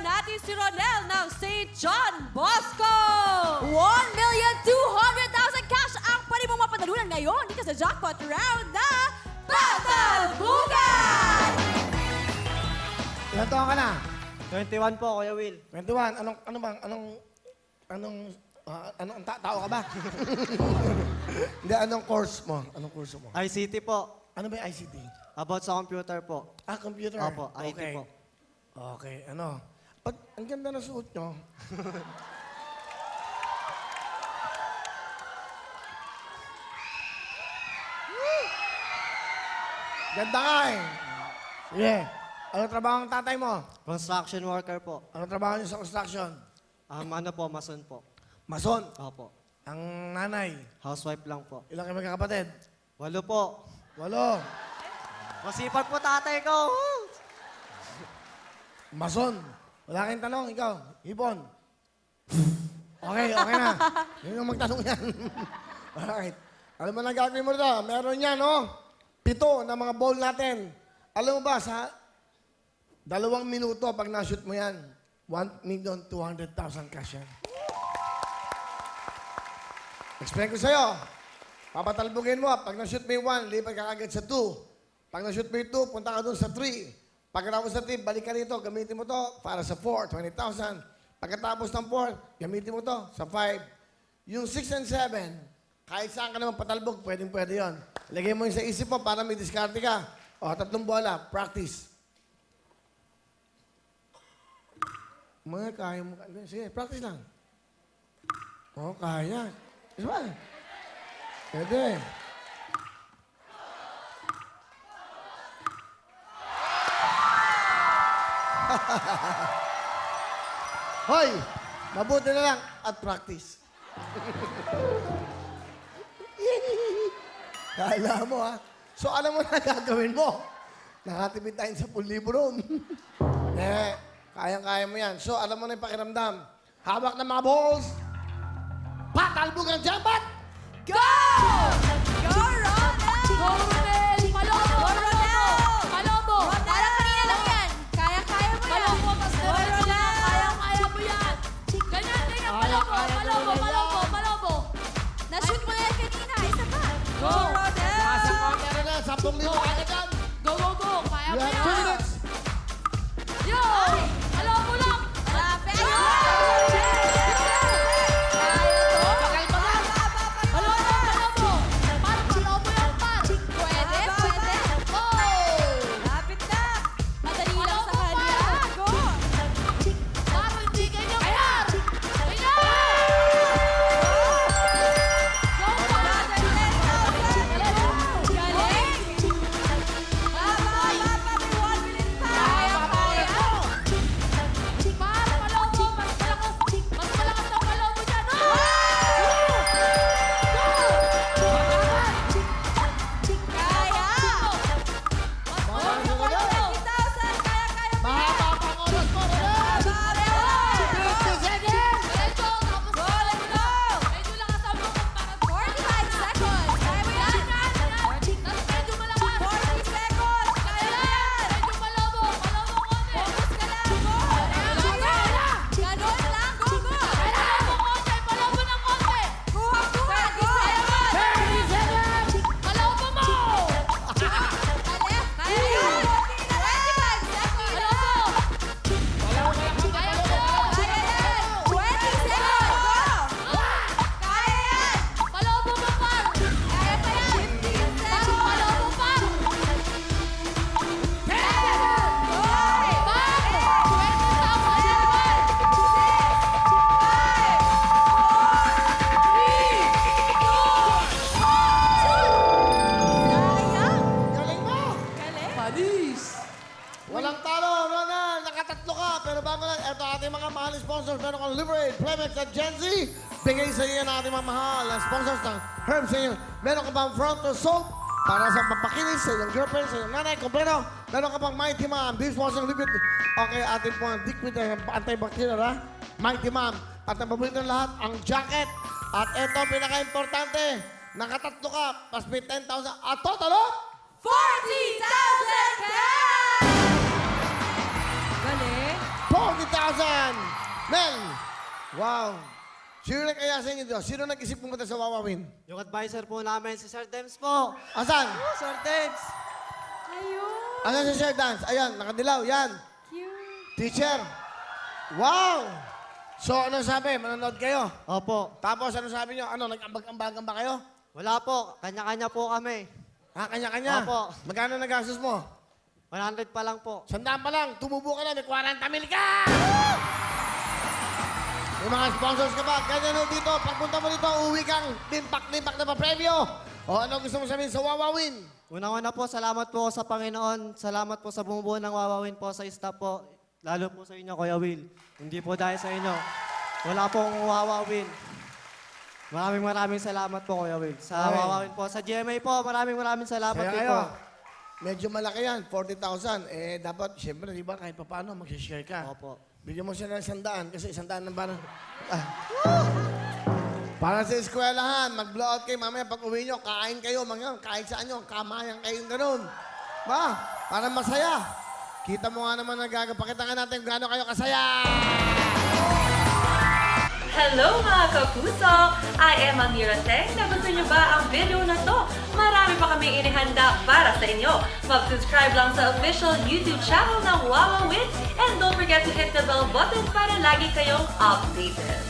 natin si Ronel ng St. John Bosco! 1,200,000 cash ang pwede mong mapanalunan ngayon dito sa jackpot round na Patalbugan! Ilan taon ka na? 21 po, Kuya Will. 21. Anong tao ka ba? Hindi, anong course mo? Anong kurso mo? ICT po. Ano ba yung ICT? About sa computer po. Computer? Opo, IT Okay. po. Okay, ano? Ang ganda ng suot nyo. Ganda nga eh. Sige. Ano trabaho ng tatay mo? Construction worker po. Ano trabaho niyo sa construction? Ano po, mason po. Mason. Opo. Ang nanay. Housewife lang po. Ilang kayo magkakapatid? 8 po. 8. Masipag po tatay ko. Mason. Wala kayong tanong, ikaw. Hipon. Okay, okay na. Yun ang magtanong yan. Alright. Alam mo na gagawin mo ito. Meron yan, no? 7 na mga ball natin. Alam mo ba, sa 2 minuto, pag na-shoot mo yan, 1,200,000 cash yan. Explain ko sa'yo. Papatalbugin mo. Pag na-shoot mo yung 1, lipat ka agad sa 2. Pag na-shoot mo yung 2, punta ka doon sa 3. Pagkatapos sa 3, balik ka rito, gamitin mo to para sa 4, 20,000. Pagkatapos ng 4, gamitin mo to sa 5. Yung 6 and 7, kahit saan ka naman patalbog, pwedeng-pwede yun. Lagay mo yung sa isip mo para may diskarte ka. O, 3 bola, practice. Mga kaya mo. Sige, practice lang. O, kaya. Isa ba? Pwede. Hoy! Mabuti na lang at practice. Kala mo, ha? So, alam mo na gagawin mo. Nakatipid tayo sa 10,000 room. Kayang-kaya mo yan. So, alam mo na yung pakiramdam. Hawak ng mga balls. Patalbugan jackpot! Go! Go, Ronel! Go, Ronel! Palobo! Go, Ronel! Palobo! Parang kanina lang yan. Kaya-kaya mo yan. Palobo, Pastor. Go, Ronel! Kaya-kaya mo yan. Ganyan, ganyan. Palobo, palobo, palobo, palobo. Na-shoot mo na yan kanina. Isa pa. Go, Ronel! Nasa counter na, 10,000 kaya dyan. Go, go, go. Kaya You mo have 2 yan. minutes. Yo! Palobo lang. Malapit. Ayun! Palobo, palobo. Par, palobo yan, par. Pwede, pwede. Oh! Lapit na! Madali lang sa kanya. Go! Par, hindi ganyan, par. Ganyan! Go, par. Galing! Baba, may 1 minute pa! Kaya, kaya. Par, palobo. Mas malakas ang palobo dyan. Oh! Kaya! Mas malakas ang palobo. 20,000! Kaya mo! Mahaba pang oras mo, Ronel. 50 seconds. Medyo, tapos Go, let's go! medyo lakas ang loob para 45 seconds! Kaya mo yan! Tapos medyo malakas. 40 seconds! Kaya mo yan! Medyo palobo. Palobo konti. Focus ka lang! Go! Ganon lang! Go, go! Palobo konti. Palobo ng konti. Kuha, kuha! Go! 30 seconds. Palobo mo. Kaya yan! 25 seconds! Palobo. Kaya mo. Kaya yan! 20 seconds! Go! Kaya yan! Palobo mo, par. Kaya pa yan! 15 Par, seconds! palobo, par. Par. 20,000 yan, par. Sayang! Galing mo. Galing! Panis. Walang talo, Ronald. Nakatatlo ka. Pero bago lang, ito ating mga mahal na sponsors. Meron kang Liberate, Plemex at Gen Z. Bigay sa iyo ng ating mga mahal na sponsors ng Herbs sa iyo. Meron ka pang front to soap para sa papakinis sa iyong girlfriend, sa iyong nanay, kompleto. Meron ka pang Mighty Mom, dishwashing liquid. Okay, ating pong liquid na antibacterial, ha? Mighty Mom. At ang paborito ng lahat, ang jacket. At ito, pinaka-importante, nakatatlo ka, plus may 10,000. At totalo, 40,000 cash! Galing! 40,000 Mel! Wow! Sino na kaya sa inyo dito? Sino nag-isip pumunta sa Wawawin? Yung advisor po namin, si Sir Dems po. Asan? Sir Dems! Ayun. Asan si Sir Dance? Ayan, nakadilaw. Yan. Cute. Teacher. Wow! So, ano sabi? Manonood kayo? Opo. Tapos, ano sabi nyo? Ano, nag-ambag-ambagan ba kayo? Wala po. Kanya-kanya po kami. Ha, kanya-kanya? Opo. Magkano nagastos mo? 100 pa lang po. 100 pa lang. Tumubo ka na. May 40 mil ka! May mga sponsors ka ba? Ganyan dito. Pagpunta mo dito, uwi kang timpak-timpak na pa-premyo. O ano gusto mo sabihin sa Wawawin? Unang-una po, salamat po sa Panginoon. Salamat po sa bumubuo ng Wawawin po sa staff po. Lalo po sa inyo, Kuya Will. Hindi po dahil sa inyo. Wala pong Wawawin. Maraming salamat po, Kuya Will. Sa Okay. Wawawin po. Sa GMA po, maraming salamat Kaya din kayo, po. medyo malaki yan, 40,000. Eh, dapat, siyempre, di ba, kahit pa paano, mag-share ka. Opo. Bigyan mo siya ng 100 kasi 100 ng parang... Para sa eskwelahan, mag-blowout kayo. Mamaya pag uwi nyo, kain kayo. Kahit saan nyo, kamayan kayong ganun. Ba? Para masaya. Kita mo nga naman nagagapakita nga natin kung gaano kayo kasaya. Hello mga kapuso! I am Amira Teng. Nagustuhan niyo ba ang video na to? Marami pa kami inihanda para sa inyo. Mag-subscribe lang sa official YouTube channel ng Wawawin and don't forget to hit the bell button para lagi kayong updated.